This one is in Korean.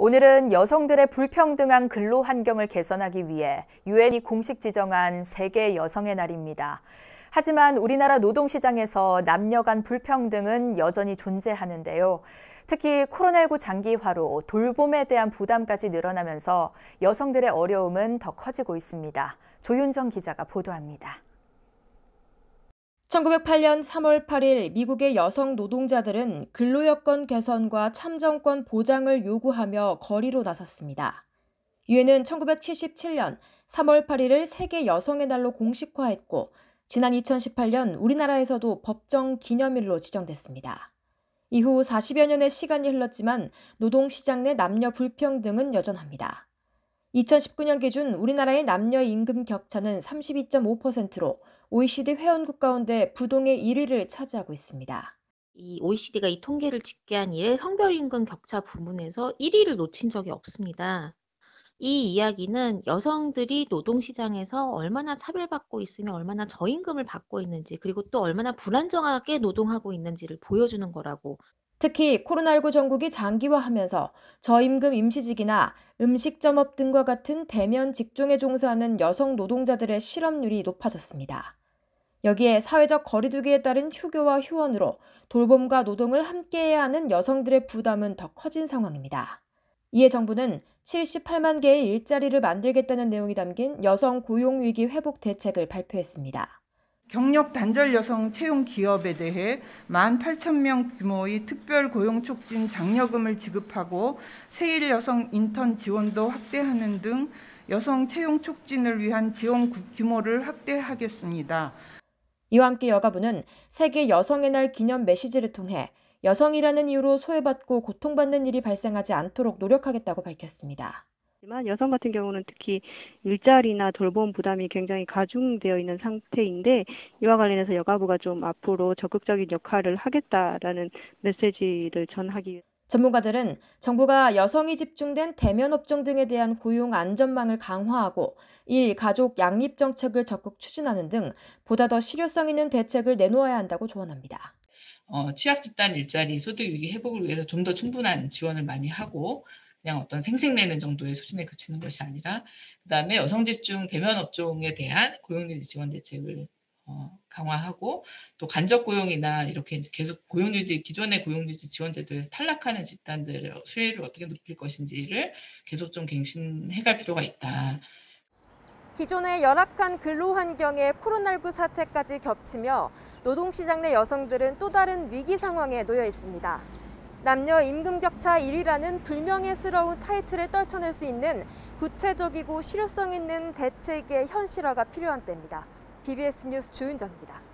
오늘은 여성들의 불평등한 근로 환경을 개선하기 위해 유엔이 공식 지정한 세계 여성의 날입니다. 하지만 우리나라 노동시장에서 남녀 간 불평등은 여전히 존재하는데요. 특히 코로나19 장기화로 돌봄에 대한 부담까지 늘어나면서 여성들의 어려움은 더 커지고 있습니다. 조윤정 기자가 보도합니다. 1908년 3월 8일 미국의 여성 노동자들은 근로여건 개선과 참정권 보장을 요구하며 거리로 나섰습니다. 유엔은 1977년 3월 8일을 세계 여성의 날로 공식화했고 지난 2018년 우리나라에서도 법정 기념일로 지정됐습니다. 이후 40여 년의 시간이 흘렀지만 노동시장 내 남녀 불평등은 여전합니다. 2019년 기준 우리나라의 남녀 임금 격차는 32.5%로 OECD 회원국 가운데 부동의 1위를 차지하고 있습니다. 이 OECD가 이 통계를 집계한 이래 성별 임금 격차 부문에서 1위를 놓친 적이 없습니다. 이 이야기는 여성들이 노동시장에서 얼마나 차별받고 있으며 얼마나 저임금을 받고 있는지 그리고 또 얼마나 불안정하게 노동하고 있는지를 보여주는 거라고. 특히 코로나19 전국이 장기화하면서 저임금 임시직이나 음식점업 등과 같은 대면 직종에 종사하는 여성 노동자들의 실업률이 높아졌습니다. 여기에 사회적 거리두기에 따른 휴교와 휴원으로 돌봄과 노동을 함께해야 하는 여성들의 부담은 더 커진 상황입니다. 이에 정부는 78만 개의 일자리를 만들겠다는 내용이 담긴 여성 고용위기 회복 대책을 발표했습니다. 경력 단절 여성 채용 기업에 대해 18,000명 규모의 특별 고용 촉진 장려금을 지급하고 세일 여성 인턴 지원도 확대하는 등 여성 채용 촉진을 위한 지원 규모를 확대하겠습니다. 이와 함께 여가부는 세계 여성의 날 기념 메시지를 통해 여성이라는 이유로 소외받고 고통받는 일이 발생하지 않도록 노력하겠다고 밝혔습니다. 하지만 여성 같은 경우는 특히 일자리나 돌봄 부담이 굉장히 가중되어 있는 상태인데 이와 관련해서 여가부가 좀 앞으로 적극적인 역할을 하겠다라는 메시지를 전하기 위해 전문가들은 정부가 여성이 집중된 대면 업종 등에 대한 고용 안전망을 강화하고 일, 가족, 양립 정책을 적극 추진하는 등 보다 더 실효성 있는 대책을 내놓아야 한다고 조언합니다. 취약 집단 일자리 소득 위기 회복을 위해서 좀 더 충분한 지원을 많이 하고 그냥 어떤 생색내는 정도의 수준에 그치는 것이 아니라 그다음에 여성 집중 대면 업종에 대한 고용유지 지원 대책을 강화하고 또 간접 고용이나 이렇게 이제 계속 고용유지 기존의 고용유지 지원 제도에서 탈락하는 집단들의 수혜를 어떻게 높일 것인지를 계속 좀 갱신해갈 필요가 있다. 기존의 열악한 근로 환경에 코로나19 사태까지 겹치며 노동시장 내 여성들은 또 다른 위기 상황에 놓여 있습니다. 남녀 임금 격차 1위라는 불명예스러운 타이틀을 떨쳐낼 수 있는 구체적이고 실효성 있는 대책의 현실화가 필요한 때입니다. BBS 뉴스 조윤정입니다.